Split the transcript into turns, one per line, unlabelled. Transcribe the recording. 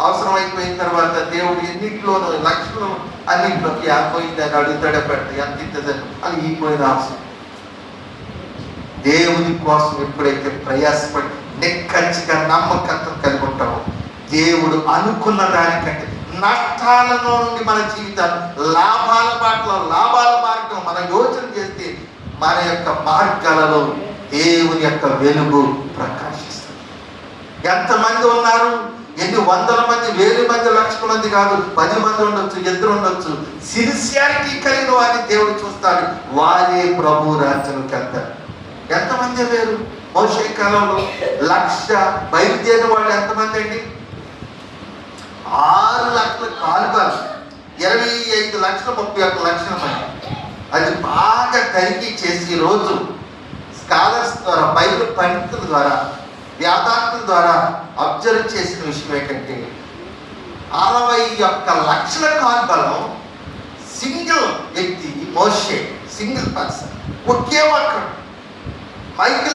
అవసరమైపోయిన తర్వాత దేవుడు ఎన్నింటిలోనూ లక్షలు అన్నింటిలోకి పోయిందని అడుగుతాడే పెడతాయి ఎంత ఇంతదని అది ఈ పోయిన అవసరం. దేవుని కోసం ఎప్పుడైతే ప్రయాసపడి నిక్కచ్చిగా నమ్మకత్వం కలిగి ఉంటామో దేవుడు అనుకున్న దానికంటే నష్టాలలో నుండి మన జీవితాలు లాభాల మార్గం మనం యోచన చేస్తే మన యొక్క మార్గాలలో దేవుని యొక్క వెలుగు ప్రకాశిస్తుంది. ఎంతమంది ఉన్నారు? ఎన్ని వందల మంది, వేల మంది, లక్షల మంది కాదు, 10 మంది ఉండొచ్చు, 2 ఉండొచ్చు. సిన్సియారిటీ కలిగిన వారిని దేవుడు చూస్తాడు. వారే ప్రభు రాజ్యంలోకి వెళ్తారు. ఎంతమంది లేరు? మోషే కాలంలో 1,00,000 బయలుదేరిన వాళ్ళు ఎంతమంది అండి? 6 లక్షల కాల్బాలు, 25 లక్షల 31 లక్షల మంది. అది బాగా తనిఖీ చేసి ఈరోజు స్కాలర్స్ ద్వారా, బైబిల్ పండితుల ద్వారా, వేదాంతుల ద్వారా అబ్జర్వ్ చేసిన విషయం ఏంటంటే 61 లక్షల కాల్బలం సింగిల్ వ్యక్తి మోషే, సింగిల్ పర్సన్, ఒకే ఒక్కడు. మైకిల్